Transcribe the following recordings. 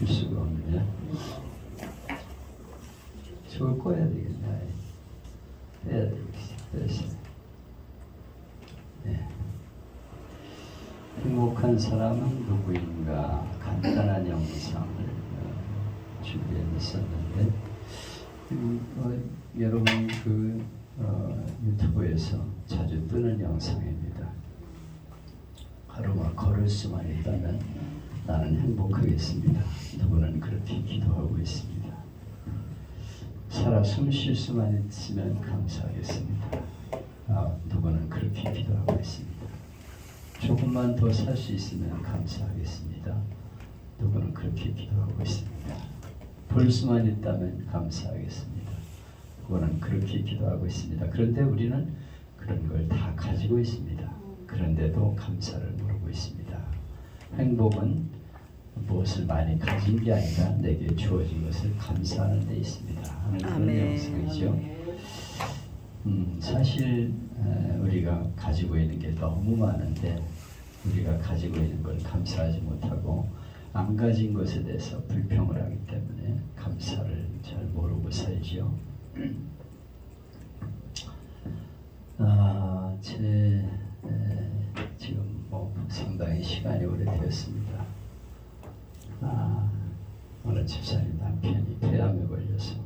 줄 수가 없네. 저걸 꺼야 되겠네. 해야 되겠어. 네. 행복한 사람은 누구인가? 간단한 영상을 준비했었는데 여러분 유튜브에서 자주 뜨는 영상입니다. 하루만 걸을 수만 있다면 나는 행복하겠습니다. 누구는 그렇게 기도하고 있습니다. 살아 숨 쉴 수만 있으면 감사하겠습니다. 누구는 그렇게 기도하고 있습니다. 조금만 더 살 수 있으면 감사하겠습니다. 누구는 그렇게 기도하고 있습니다. 볼 수만 있다면 감사하겠습니다. 누구는 그렇게 기도하고 있습니다. 그런데 우리는 그런 걸 다 가지고 있습니다. 그런데도 감사를 모르고 있습니다. 행복은 무엇을 많이 가진 게 아니라 내게 주어진 것을 감사하는 데 있습니다 하는 그런 영상이죠. 사실 우리가 가지고 있는 게 너무 많은데 우리가 가지고 있는 걸 감사하지 못하고 안 가진 것에 대해서 불평을 하기 때문에 감사를 잘 모르고 살지요. 지금 상당히 시간이 오래되었습니다. 어느 집사님 남편이 폐암에 걸려서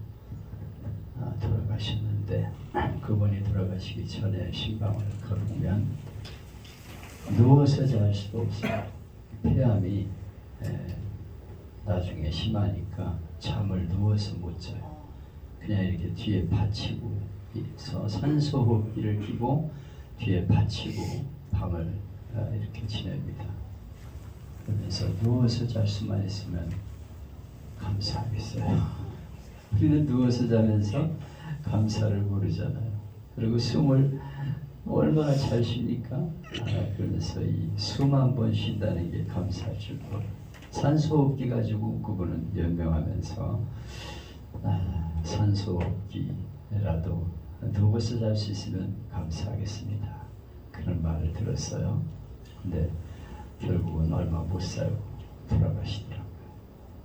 돌아가셨는데 그분이 돌아가시기 전에 신방을 걸으면 누워서 잘 수가 없어요. 폐암이 나중에 심하니까 잠을 누워서 못 자요. 그냥 이렇게 뒤에 받치고 산소호흡기를 끼고 뒤에 받치고 밤을 이렇게 지냅니다. 그러면서 누워서 잘 수만 있으면 감사하겠어요. 우리는 누워서 자면서 감사를 모르잖아요. 그리고 숨을 얼마나 잘 쉬니까 그러면서 이 숨 한 번 쉰다는 게 감사할 줄 몰라요. 산소호흡기 가지고 그분은 연명하면서 산소호흡기라도 누워서 잘 수 있으면 감사하겠습니다. 그런 말을 들었어요. 근데 결국은 얼마 못 살고 돌아가시더라고요.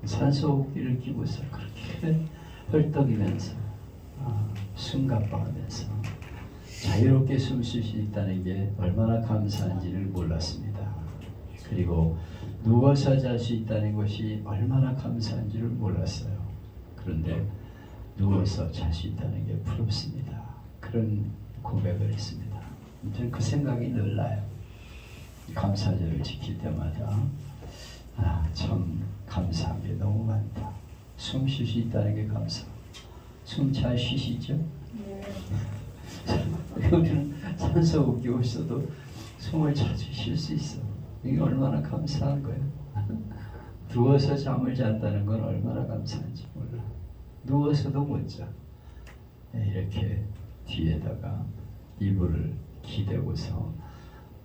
산소호흡기를 끼고서 그렇게 헐떡이면서 숨가빠하면서 자유롭게 숨 쉴 수 있다는 게 얼마나 감사한지를 몰랐습니다. 그리고 누워서 잘 수 있다는 것이 얼마나 감사한지를 몰랐어요. 그런데 누워서 잘 수 있다는 게 부럽습니다. 그런 고백을 했습니다. 저는 그 생각이 늘 나요. 감사절을 지킬 때마다 참 감사한 게 너무 많다. 숨 쉴 수 있다는 게 감사. 숨 잘 쉬시죠? 네. 우리는 산소호흡기 없어도 숨을 자주 쉴 수 있어. 이게 얼마나 감사한 거예요. 누워서 잠을 잔다는 건 얼마나 감사한지 몰라. 누워서도 못 자. 이렇게 뒤에다가 이불을 기대고서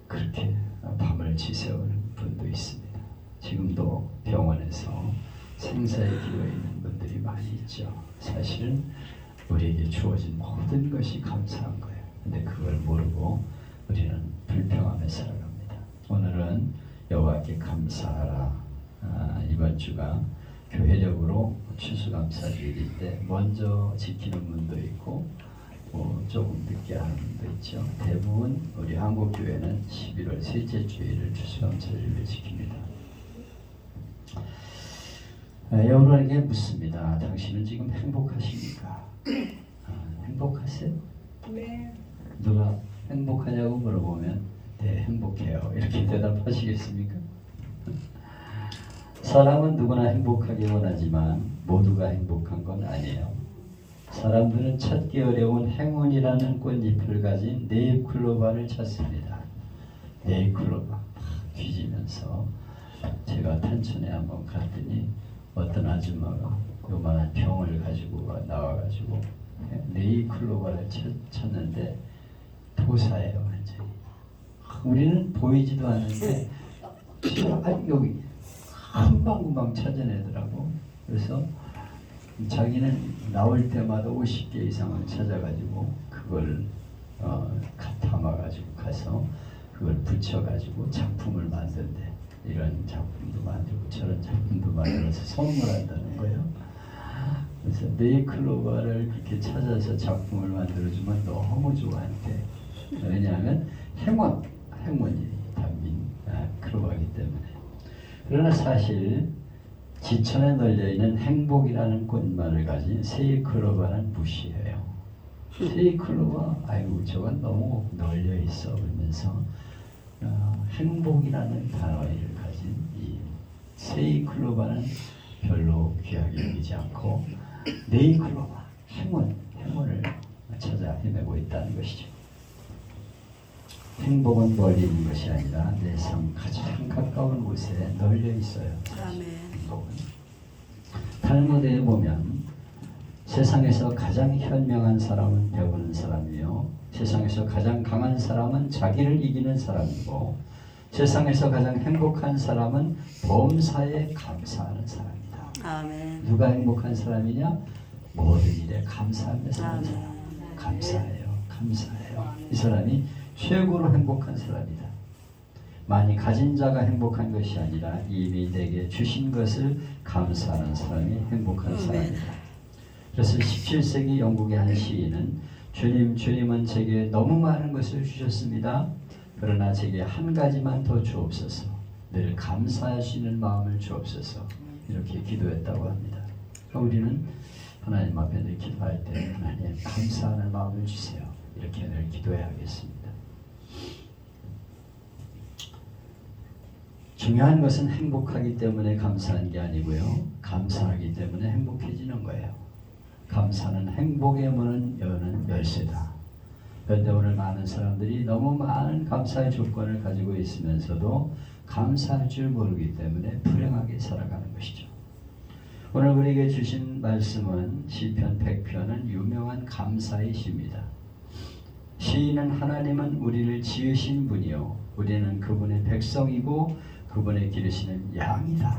그렇게 밤을 지새우는 분도 있습니다. 지금도 병원에서 생사에 기로에 있는 분들이 많이 있죠. 사실은 우리에게 주어진 모든 것이 감사한 거예요. 근데 그걸 모르고 우리는 불평하며 살아갑니다. 오늘은 여호와께 감사하라. 이번 주가 교회적으로 추수감사주일인데 먼저 지키는 분도 있고 조금 늦게 하는 분도 있죠. 대부분 우리 한국교회는 11월 셋째 주일을 추수감사주일을 지킵니다. 여러분에게 묻습니다. 당신은 지금 행복하십니까? 행복하세요? 네. 누가 행복하냐고 물어보면 네, 행복해요. 이렇게 대답하시겠습니까? 사람은 누구나 행복하기 원하지만 모두가 행복한 건 아니에요. 사람들은 찾기 어려운 행운이라는 꽃잎을 가진 네잎클로바를 찾습니다. 네잎클로바 뒤지면서 제가 탄천에 한번 갔더니 어떤 아줌마가 요만한 병을 가지고 나와가지고 네잎클로바를 찾는데 도사예요. 완전히. 우리는 보이지도 않는데 여기 금방금방 찾아내더라고. 그래서 자기는 나올 때마다 50개 이상을 찾아가지고 그걸 담아가지고 가서 그걸 붙여가지고 작품을 만든대. 이런 작품도 만들고 저런 작품도 만들어서 선물한다는 거예요. 그래서 네이클로바를 그렇게 찾아서 작품을 만들어주면 너무 좋아한대. 왜냐하면 행운이 담긴 클로바이기 때문에. 그러나 사실 지천에 널려있는 행복이라는 꽃말을 가진 세이클로바는 무시해요. 세이클로바, 아이고 저건 너무 널려있어 그러면서 행복이라는 단어를 가진 이 세이클로바는 별로 귀하게 여기지 않고 네이클로바, 행운을 찾아 헤매고 있다는 것이죠. 행복은 멀리 있는 것이 아니라 내 삶 가장 가까운 곳에 널려 있어요. 행복은. 탈무드에 보면 세상에서 가장 현명한 사람은 배우는 사람이요, 세상에서 가장 강한 사람은 자기를 이기는 사람이고, 세상에서 가장 행복한 사람은 범사에 감사하는 사람이다. 아멘. 누가 행복한 사람이냐? 모든 일에 감사하며 사는 사람. 감사해요. 이 사람이 최고로 행복한 사람이다. 많이 가진 자가 행복한 것이 아니라 이미 내게 주신 것을 감사하는 사람이 행복한 사람이다. 그래서 17세기 영국의 한 시인은 주님은 제게 너무 많은 것을 주셨습니다. 그러나 제게 한 가지만 더 주옵소서. 늘 감사하시는 마음을 주옵소서. 이렇게 기도했다고 합니다. 우리는 하나님 앞에 늘 기도할 때 하나님 감사하는 마음을 주세요. 이렇게 늘 기도해야겠습니다. 중요한 것은 행복하기 때문에 감사한 게 아니고요, 감사하기 때문에 행복해지는 거예요. 감사는 행복의 문을 여는 열쇠다. 그런데 오늘 많은 사람들이 너무 많은 감사의 조건을 가지고 있으면서도 감사할 줄 모르기 때문에 불행하게 살아가는 것이죠. 오늘 우리에게 주신 말씀은 시편 100편은 유명한 감사의 시입니다. 시인은 하나님은 우리를 지으신 분이요, 우리는 그분의 백성이고 그분의 기르시는 양이다.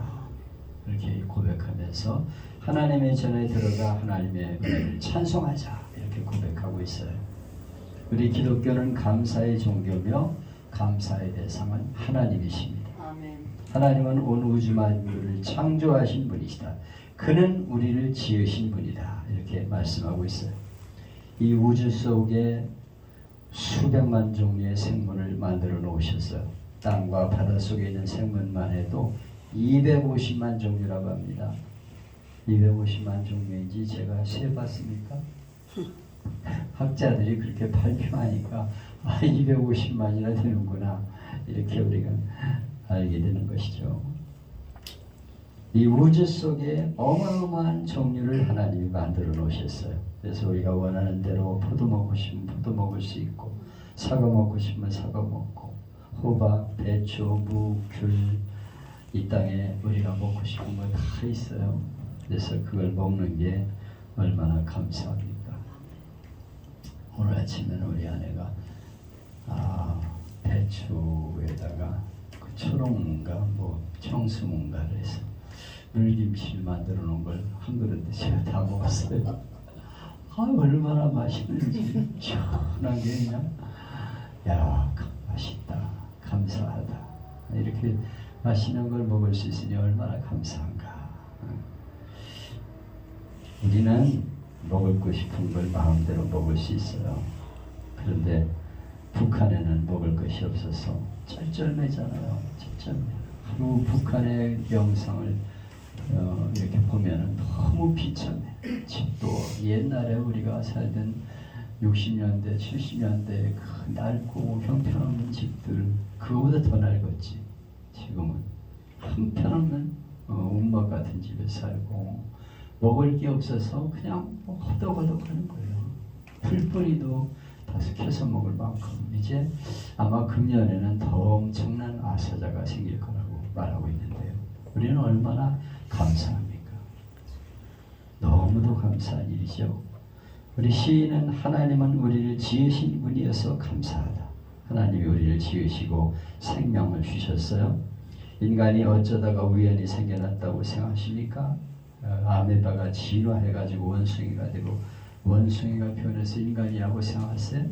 이렇게 고백하면서 하나님의 전에 들어가 하나님의 은혜를 찬송하자. 이렇게 고백하고 있어요. 우리 기독교는 감사의 종교며 감사의 대상은 하나님이십니다. 아멘. 하나님은 온 우주 만물을 창조하신 분이시다. 그는 우리를 지으신 분이다. 이렇게 말씀하고 있어요. 이 우주 속에 수백만 종류의 생물을 만들어 놓으셨어요. 땅과 바다 속에 있는 생물만 해도 250만 종류라고 합니다. 250만 종류인지 제가 세봤습니까? 학자들이 그렇게 발표하니까 250만이나 되는구나, 이렇게 우리가 알게 되는 것이죠. 이 우주 속에 어마어마한 종류를 하나님이 만들어 놓으셨어요. 그래서 우리가 원하는 대로 포도 먹고 싶으면 포도 먹을 수 있고, 사과 먹고 싶으면 사과 먹고, 호박, 배추, 무, 귤, 이 땅에 우리가 먹고 싶은 거 다 있어요. 그래서 그걸 먹는 게 얼마나 감사합니까? 오늘 아침에는 우리 아내가 배추에다가 그 초록무인가 뭐 청수무인가를 해서 물김치를 만들어 놓은 걸 한 그릇 제가 다 먹었어요. 얼마나 맛있는지, 시원한 게 그냥 맛있다, 감사하다. 이렇게 맛있는 걸 먹을 수 있으니 얼마나 감사한가. 우리는 먹고 싶은 걸 마음대로 먹을 수 있어요. 그런데 북한에는 먹을 것이 없어서 쩔쩔매잖아요. 쩔쩔매. 하루 북한의 영상을 이렇게 보면은 너무 비참해. 집도 옛날에 우리가 살던 60년대, 70년대 그 낡고 형편없는 집들, 그거보다 더 낡았지. 지금은 형편없는 운막 같은 집에 살고 먹을 게 없어서 그냥 허덕허덕 하는 거예요. 풀뿌리도 다 켜서 먹을 만큼. 이제 아마 금년에는 더 엄청난 아사자가 생길 거라고 말하고 있는데요. 우리는 얼마나 감사합니까? 너무도 감사한 일이죠. 우리 시인은 하나님은 우리를 지으신 분이어서 감사하다. 하나님이 우리를 지으시고 생명을 주셨어요. 인간이 어쩌다가 우연히 생겨났다고 생각하십니까? 아메바가 진화해가지고 원숭이가 되고 원숭이가 변해서 인간이라고 생각하세요?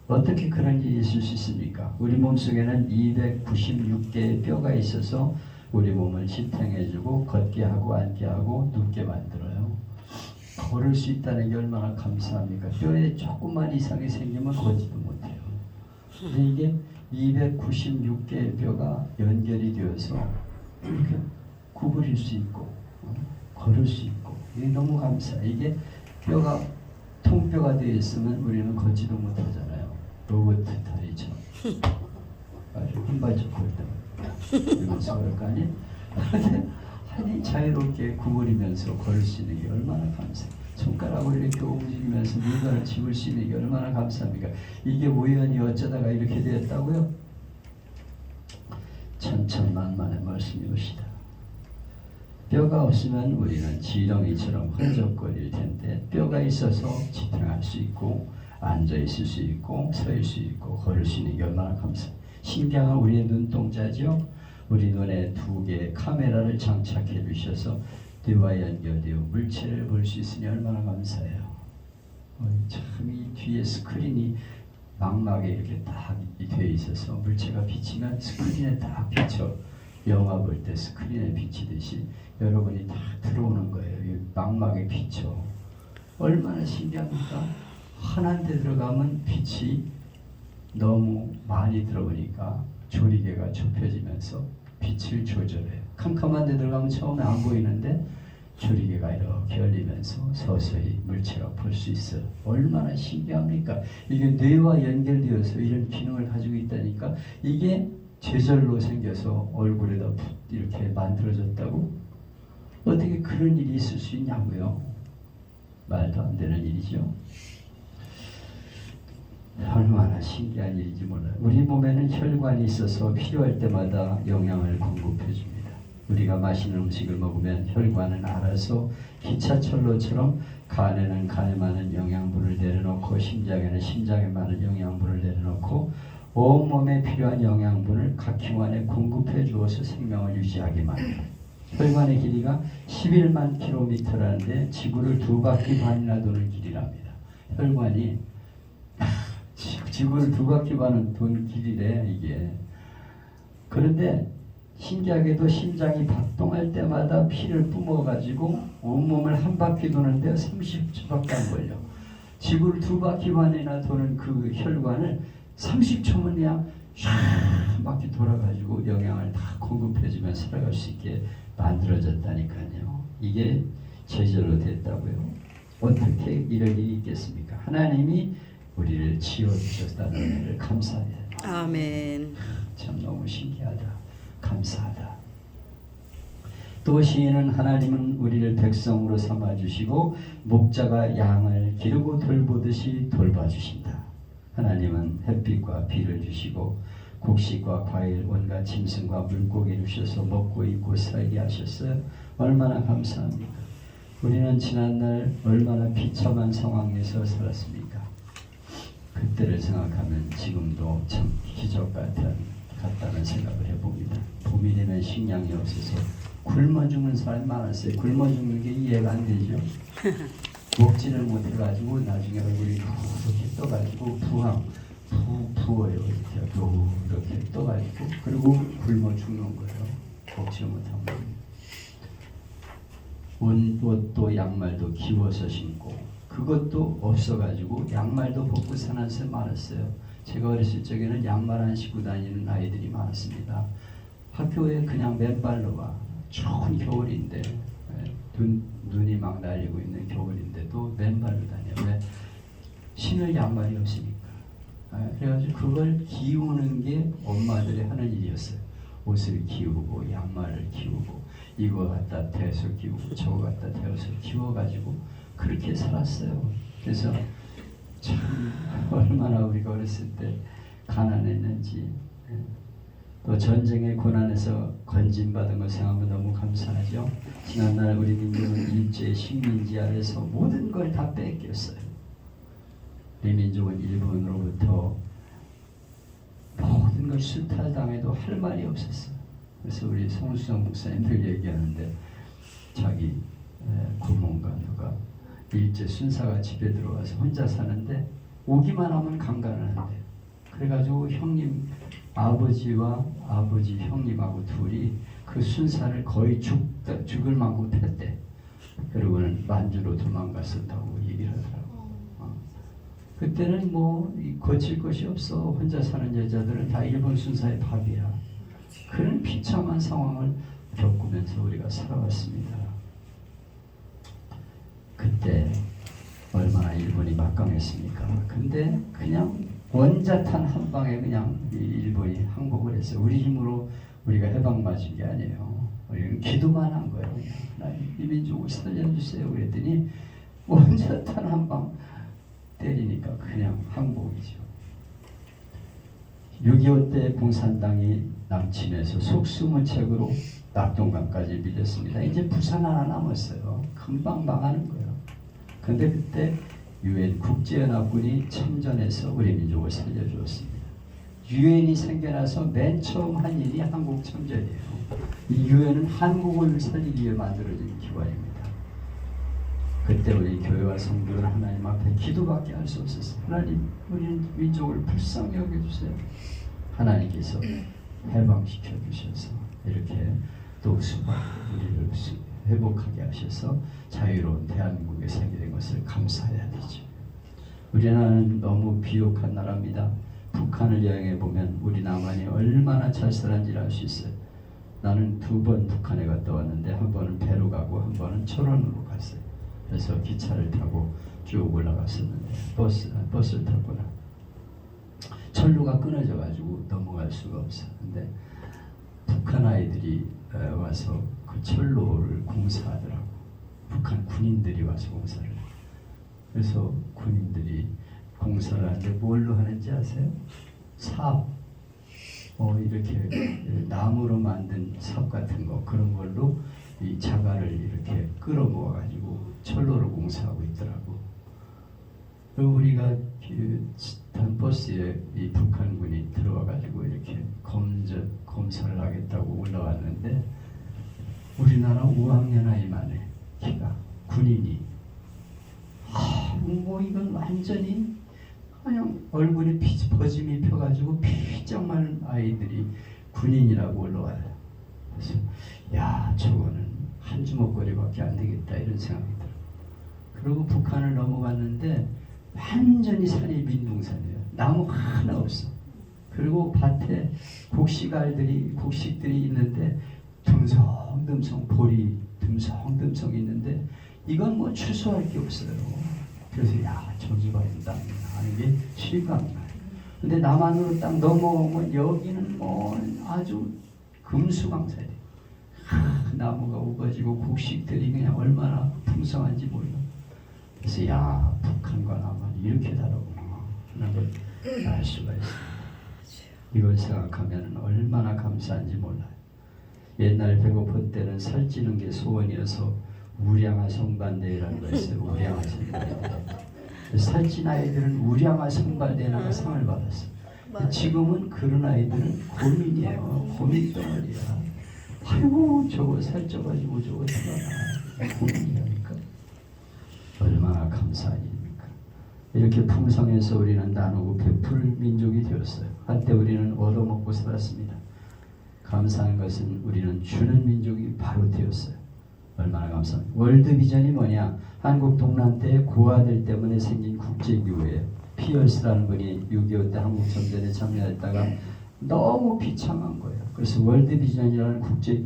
어떻게 그런 일이 있을 수 있습니까? 우리 몸속에는 296개의 뼈가 있어서 우리 몸을 지탱해주고 걷게 하고 앉게 하고 눕게 만들어요. 걸을 수 있다는 게 얼마나 감사합니까? 뼈에 조금만 이상이 생기면 걷지도 못해요. 근데 이게 296개의 뼈가 연결이 되어서 이렇게 구부릴 수 있고 걸을 수 있고 이게 너무 감사해요. 이게 뼈가 통뼈가 되어 있으면 우리는 걷지도 못하잖아요. 로봇 다리처럼 아주 힘발적 걸때 이러면서 그럴 거 아니에요? 아니 자유롭게 구부리면서 걸을 수 있는 게 얼마나 감사해요. 손가락을 이렇게 움직이면서 물건을 집을 수 있는 게 얼마나 감사합니까? 이게 우연히 어쩌다가 이렇게 되었다고요? 천천만만의 말씀이옵시다. 뼈가 없으면 우리는 지렁이처럼 흔적거릴 텐데 뼈가 있어서 지탱할 수 있고 앉아 있을 수 있고 서 있을 수 있고 걸을 수 있는 게 얼마나 감사해요. 신기한 우리의 눈동자죠. 우리 눈에 2개의 카메라를 장착해 주셔서 뇌와 연결되어 물체를 볼 수 있으니 얼마나 감사해요. 참 이 뒤에 스크린이 망막에 이렇게 딱 되어 있어서 물체가 비치면 스크린에 딱 비쳐. 영화 볼 때 스크린에 비치듯이 여러분이 다 들어오는 거예요. 망막에 비쳐. 얼마나 신기합니까? 환한 데 들어가면 빛이 너무 많이 들어오니까 조리개가 좁혀지면서 빛을 조절해요. 캄캄한 데 들어가면 처음에 안 보이는데 조리개가 이렇게 열리면서 서서히 물체가 볼 수 있어요. 얼마나 신기합니까? 이게 뇌와 연결되어서 이런 기능을 가지고 있다니까. 이게 제절로 생겨서 얼굴에다 이렇게 만들어졌다고? 어떻게 그런 일이 있을 수 있냐고요? 말도 안 되는 일이죠. 얼마나 신기한 일인지 몰라요. 우리 몸에는 혈관이 있어서 필요할 때마다 영양을 공급해 줍니다. 우리가 맛있는 음식을 먹으면 혈관은 알아서 기차철로처럼 간에는 간에 많은 영양분을 내려놓고 심장에는 심장에 많은 영양분을 내려놓고 온몸에 필요한 영양분을 각 기관에 공급해 주어서 생명을 유지하게 만듭니다. 혈관의 길이가 11만 킬로미터라는데 지구를 2바퀴 반이나 도는 길이랍니다. 혈관이 지구를 2바퀴 반은 도는 길이래 이게. 그런데 신기하게도 심장이 박동할 때마다 피를 뿜어가지고 온몸을 한 바퀴 도는데 30초밖에 안 걸려. 지구를 2바퀴 반이나 도는 그 혈관을 30초면 그냥 한 바퀴 돌아가지고 영양을 다 공급해주면 살아갈 수 있게 만들어졌다니까요. 이게 제절로 됐다고요. 어떻게 이럴 일이 있겠습니까? 하나님이 우리를 지어주셨다는 은혜를 감사해요. 아멘. 참 너무 신기하다. 감사하다. 또 시인은 하나님은 우리를 백성으로 삼아주시고 목자가 양을 기르고 돌보듯이 돌봐주신다. 하나님은 햇빛과 비를 주시고 곡식과 과일 온갖 짐승과 물고기를 주셔서 먹고 입고 살게 하셨어요. 얼마나 감사합니까? 우리는 지난날 얼마나 비참한 상황에서 살았습니까? 그때를 생각하면 지금도 참 기적 같다는 생각을 해봅니다. 봄이 되면 식량이 없어서 굶어 죽는 사람이 많았어요. 굶어 죽는 게 이해가 안 되죠. 먹지를 못해가지고 나중에 얼굴이 이렇게 떠가지고 부어요. 이렇게 떠가지고 그리고 굶어 죽는 거예요. 먹지 못하면. 옷도 양말도 기워서 신고 그것도 없어가지고 양말도 벗고 사는 사람이 많았어요. 제가 어렸을 적에는 양말 안 신고 다니는 아이들이 많았습니다. 학교에 그냥 맨발로 와. 추운 겨울인데 눈이 막 날리고 있는 겨울인데도 맨발로 다녀요. 왜? 신을 양말이 없으니까. 그래가지고 그걸 기우는 게 엄마들이 하는 일이었어요. 옷을 기우고 양말을 기우고 이거 갖다 대서 기우고 저거 갖다 대서 기워가지고 그렇게 살았어요. 그래서 참 얼마나 우리가 어렸을 때 가난했는지 또 전쟁의 고난에서 건진받은 걸 생각하면 너무 감사하죠. 지난날 우리 민족은 일제 식민지 아래서 모든 걸 다 뺏겼어요. 우리 민족은 일본으로부터 모든 걸 수탈당해도 할 말이 없었어요. 그래서 우리 송수정 목사님들 얘기하는데 자기 고모가 누가 일제 순사가 집에 들어와서 혼자 사는데 오기만 하면 강간을 한대. 그래가지고 형님 아버지와 아버지 형님하고 둘이 그 순사를 거의 죽을 만큼 팼대. 그리고는 만주로 도망갔었다고 얘기를 하더라고. 그때는 뭐 거칠 것이 없어. 혼자 사는 여자들은 다 일본 순사의 밥이야. 그런 비참한 상황을 겪으면서 우리가 살아왔습니다. 그때 얼마나 일본이 막강했습니까? 근데 그냥 원자탄 한 방에 그냥 일본이 항복을 했어요. 우리 힘으로 우리가 해방 맞은 게 아니에요. 우리는 기도만 한 거예요. 그냥 하나님 이 민족을 살려주세요. 그랬더니 원자탄 한 방 때리니까 그냥 항복이죠. 6.25 때 공산당이 남침해서 속수무책으로 낙동강까지 밀렸습니다. 이제 부산 하나 남았어요. 금방 망하는 거예요. 근데 그때 유엔 국제연합군이 참전해서 우리 민족을 살려주었습니다. 유엔이 생겨나서 맨 처음 한 일이 한국 참전이에요. 이 유엔은 한국을 살리기 위해 만들어진 기관입니다. 그때 우리 교회와 성도는 하나님 앞에 기도밖에 할 수 없었어요. 하나님, 우리 민족을 불쌍히 여겨주세요. 하나님께서 해방시켜 주셔서 이렇게 또 우리를 회복하게 하셔서 자유로운 대한민국에 살게 된 것을 감사해야 되죠. 우리나라는 너무 비옥한 나라입니다. 북한을 여행해 보면 우리 남한이 얼마나 잘 살았는지 알 수 있어요. 나는 2번 북한에 갔다 왔는데 한 번은 배로 가고 한 번은 철원으로 갔어요. 그래서 기차를 타고 쭉 올라갔었는데 버스를 탔구나. 철로가 끊어져 가지고 넘어갈 수가 없어. 근데 북한 아이들이 와서 그 철로를 공사하더라고. 북한 군인들이 와서 공사를 해요. 그래서 군인들이 공사를 하는데 뭘로 하는지 아세요? 삽. 이렇게 나무로 만든 삽 같은 거, 그런 걸로 이 자갈을 이렇게 끌어모아 가지고 철로를 공사하고 있더라고. 그리고 우리가 탄 버스에 이 북한군이 들어와 가지고 이렇게 검사를 하겠다고 올라왔는데 우리나라 5학년 아이 만에 키가 군인이 뭐 이건 완전히 그냥 얼굴에 버짐이 펴가지고 피쩍 마른 아이들이 군인이라고 올라와요. 그래서 야, 저거는 한 주먹거리밖에 안 되겠다 이런 생각이 들어요. 그리고 북한을 넘어갔는데 완전히 산이 민둥산이에요. 나무 하나 없어. 그리고 밭에 곡식들이 있는데 듬성듬성 볼이 듬성듬성 있는데 이건 뭐 추수할 게 없어요. 그래서 야, 저기가 된다 하는 게 실감이 나요. 근데 남한으로 딱 넘어오면 여기는 뭐 아주 금수강산이에요. 나무가 우거지고 곡식들이 그냥 얼마나 풍성한지 몰라. 그래서 야, 북한과 남한이 이렇게 다르구나 하는 걸 알 수가 있습니다. 이걸 생각하면 얼마나 감사한지 몰라요. 옛날 배고픈 때는 살찌는 게 소원이어서 우량아 성반대라는 거 있어요. 우량아 성반대. 살찐 아이들은 우량아 성반대라는 상을 받았어요. 지금은 그런 아이들은 고민이에요. 고민 덩어리야. 아이고 저거 살쪄가지고 저거 어떡하나 고민이라니까. 얼마나 감사한 일입니까. 이렇게 풍성해서 우리는 나누고 베풀 민족이 되었어요. 한때 우리는 얻어먹고 살았습니다. 감사한 것은 우리는 주는 민족이 바로 되었어요. 얼마나 감사합니다. 월드비전이 뭐냐? 한국 동남대의 고아들 때문에 생긴 국제기구예요. 피어스라는 분이 6.25 때 한국전쟁에 참여했다가 너무 비참한 거예요. 그래서 월드비전이라는 국제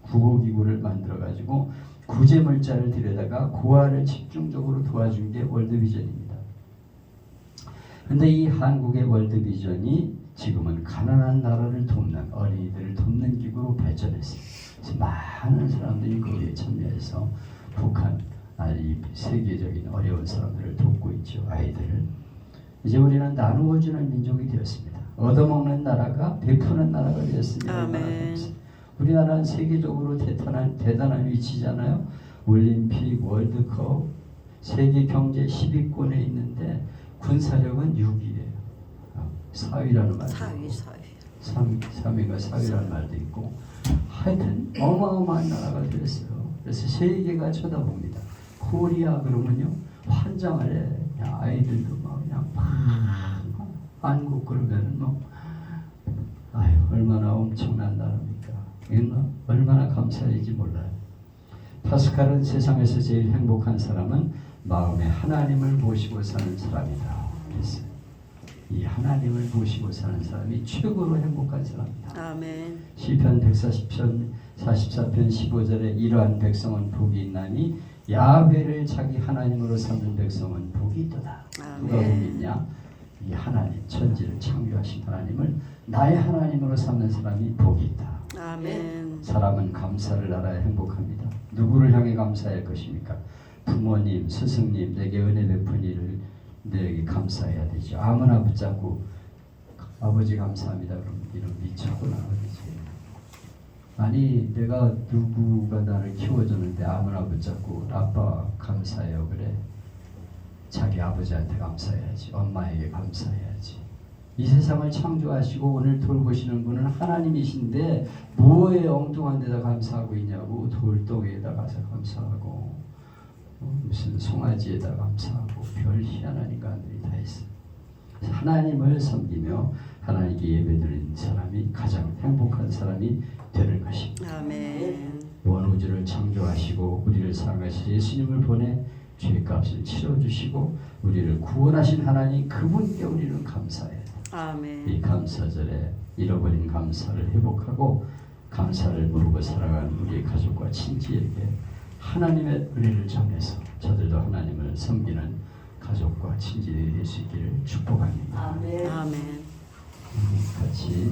구호기구를 만들어가지고 구제물자를 들여다가 고아를 집중적으로 도와준 게 월드비전입니다. 근데 이 한국의 월드비전이 지금은 가난한 나라를 돕는, 어린이들을 돕는 기구로 발전했어요. 그래서 많은 사람들이 거기에 참여해서 북한, 이 세계적인 어려운 사람들을 돕고 있죠. 아이들을. 이제 우리는 나누어주는 민족이 되었습니다. 얻어먹는 나라가 베푸는 나라가 되었습니다. 우리나라는 세계적으로 대단한 위치잖아요. 올림픽, 월드컵, 세계 경제 10위권에 있는데 군사력은 6위예요. 4위라는 말도 3위가 4위라는 말도 있고 하여튼 어마어마한 나라가 되었어요. 그래서 세계가 쳐다봅니다. 코리아 그러면요 환장을 해. 그냥 아이들도 막 그냥 막 한국 그러면은 뭐 아유 얼마나 엄청난 나라입니까? 이건 얼마나 감사한지 몰라요. 파스칼은 세상에서 제일 행복한 사람은 마음에 하나님을 모시고 사는 사람이다. 그랬어요. 이 하나님을 모시고 사는 사람이 최고로 행복한 사람이다. 아멘. 시편 144편 15절에 이러한 백성은 복이 있나니 야훼를 자기 하나님으로 삼는 백성은 복이 있도다. 누가 복이 있냐? 이 하나님, 천지를 창조하신 하나님을 나의 하나님으로 삼는 사람이 복이 있다. 아멘. 사람은 감사를 알아야 행복합니다. 누구를 향해 감사할 것입니까? 부모님, 스승님, 내게 은혜 베푼 이를 내게 감사해야 되죠. 아무나 붙잡고 아버지 감사합니다. 그럼 이런 미쳤구나 그러지. 아니 내가 누구가 나를 키워줬는데 아무나 붙잡고 아빠 감사해요 그래. 자기 아버지한테 감사해야지. 엄마에게 감사해야지. 이 세상을 창조하시고 오늘 돌보시는 분은 하나님이신데 뭐에 엉뚱한 데다 감사하고 있냐고. 돌덩이에다 가서 감사하고 무슨 송아지에다 감사하고 별 희한한 인간들이 다 있어요. 하나님을 섬기며 하나님께 예배드리는 사람이 가장 행복한 사람이 되는 것입니다. 아멘. 원우주를 창조하시고 우리를 사랑하신 예수님을 보내 죄값을 치러주시고 우리를 구원하신 하나님 그분께 우리는 감사해야 돼. 아멘. 이 감사절에 잃어버린 감사를 회복하고 감사를 모르고 살아가는 우리의 가족과 친지에게 하나님의 은혜를 전해서 저들도 하나님을 섬기는 가족과 친지들이 될 수 있기를 축복합니다. 아멘. 같이